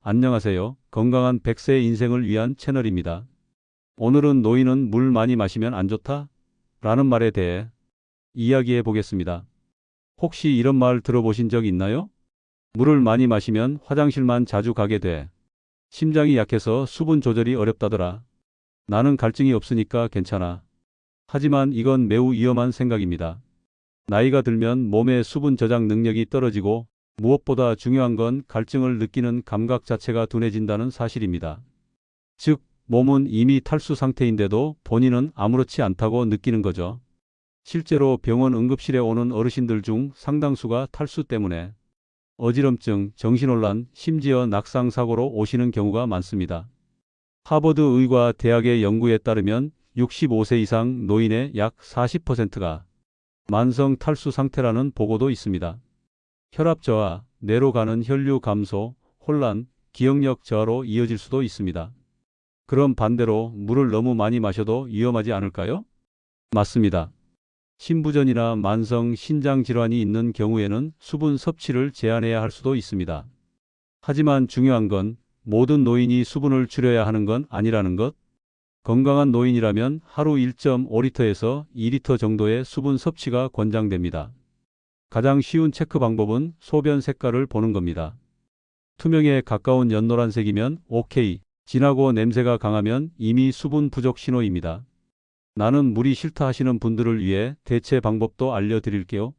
안녕하세요. 건강한 100세 인생을 위한 채널입니다. 오늘은 노인은 물 많이 마시면 안 좋다? 라는 말에 대해 이야기해 보겠습니다. 혹시 이런 말 들어보신 적 있나요? 물을 많이 마시면 화장실만 자주 가게 돼. 심장이 약해서 수분 조절이 어렵다더라. 나는 갈증이 없으니까 괜찮아. 하지만 이건 매우 위험한 생각입니다. 나이가 들면 몸의 수분 저장 능력이 떨어지고 무엇보다 중요한 건 갈증을 느끼는 감각 자체가 둔해진다는 사실입니다. 즉, 몸은 이미 탈수 상태인데도 본인은 아무렇지 않다고 느끼는 거죠. 실제로 병원 응급실에 오는 어르신들 중 상당수가 탈수 때문에 어지럼증, 정신혼란, 심지어 낙상사고로 오시는 경우가 많습니다. 하버드 의과 대학의 연구에 따르면 65세 이상 노인의 약 40%가 만성 탈수 상태라는 보고도 있습니다. 혈압 저하, 뇌로 가는 혈류 감소, 혼란, 기억력 저하로 이어질 수도 있습니다. 그럼 반대로 물을 너무 많이 마셔도 위험하지 않을까요? 맞습니다. 신부전이나 만성 신장 질환이 있는 경우에는 수분 섭취를 제한해야 할 수도 있습니다. 하지만 중요한 건 모든 노인이 수분을 줄여야 하는 건 아니라는 것. 건강한 노인이라면 하루 1.5리터에서 2리터 정도의 수분 섭취가 권장됩니다. 가장 쉬운 체크 방법은 소변 색깔을 보는 겁니다. 투명에 가까운 연노란색이면 오케이, 진하고 냄새가 강하면 이미 수분 부족 신호입니다. 나는 물이 싫다 하시는 분들을 위해 대체 방법도 알려드릴게요.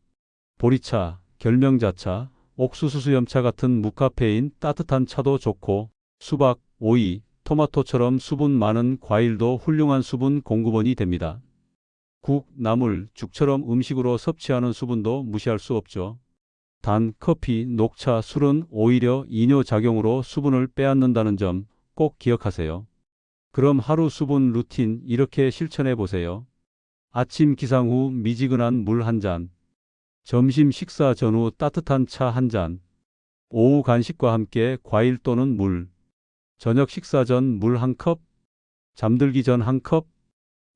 보리차, 결명자차, 옥수수수염차 같은 무카페인 따뜻한 차도 좋고 수박, 오이, 토마토처럼 수분 많은 과일도 훌륭한 수분 공급원이 됩니다. 국, 나물, 죽처럼 음식으로 섭취하는 수분도 무시할 수 없죠. 단, 커피, 녹차, 술은 오히려 이뇨작용으로 수분을 빼앗는다는 점 꼭 기억하세요. 그럼 하루 수분 루틴 이렇게 실천해 보세요. 아침 기상 후 미지근한 물 한 잔, 점심 식사 전후 따뜻한 차 한 잔, 오후 간식과 함께 과일 또는 물, 저녁 식사 전 물 한 컵, 잠들기 전 한 컵,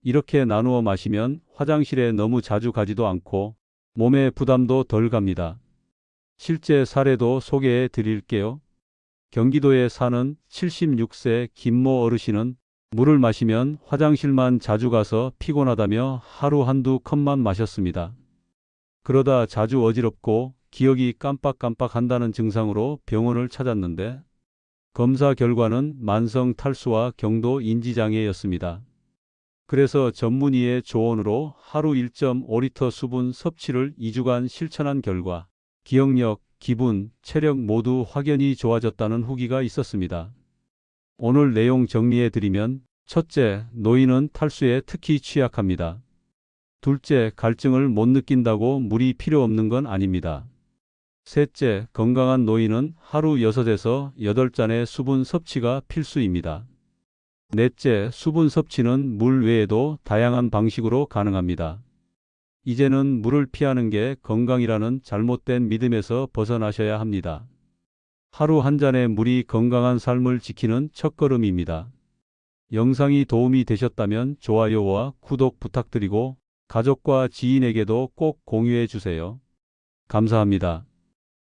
이렇게 나누어 마시면 화장실에 너무 자주 가지도 않고 몸에 부담도 덜 갑니다. 실제 사례도 소개해 드릴게요. 경기도에 사는 76세 김모 어르신은 물을 마시면 화장실만 자주 가서 피곤하다며 하루 한두 컵만 마셨습니다. 그러다 자주 어지럽고 기억이 깜빡깜빡한다는 증상으로 병원을 찾았는데 검사 결과는 만성 탈수와 경도 인지장애였습니다. 그래서 전문의의 조언으로 하루 1.5리터 수분 섭취를 2주간 실천한 결과 기억력, 기분, 체력 모두 확연히 좋아졌다는 후기가 있었습니다. 오늘 내용 정리해드리면 첫째, 노인은 탈수에 특히 취약합니다. 둘째, 갈증을 못 느낀다고 물이 필요 없는 건 아닙니다. 셋째, 건강한 노인은 하루 6에서 8잔의 수분 섭취가 필수입니다. 넷째, 수분 섭취는 물 외에도 다양한 방식으로 가능합니다. 이제는 물을 피하는 게 건강이라는 잘못된 믿음에서 벗어나셔야 합니다. 하루 한 잔의 물이 건강한 삶을 지키는 첫걸음입니다. 영상이 도움이 되셨다면 좋아요와 구독 부탁드리고 가족과 지인에게도 꼭 공유해 주세요. 감사합니다.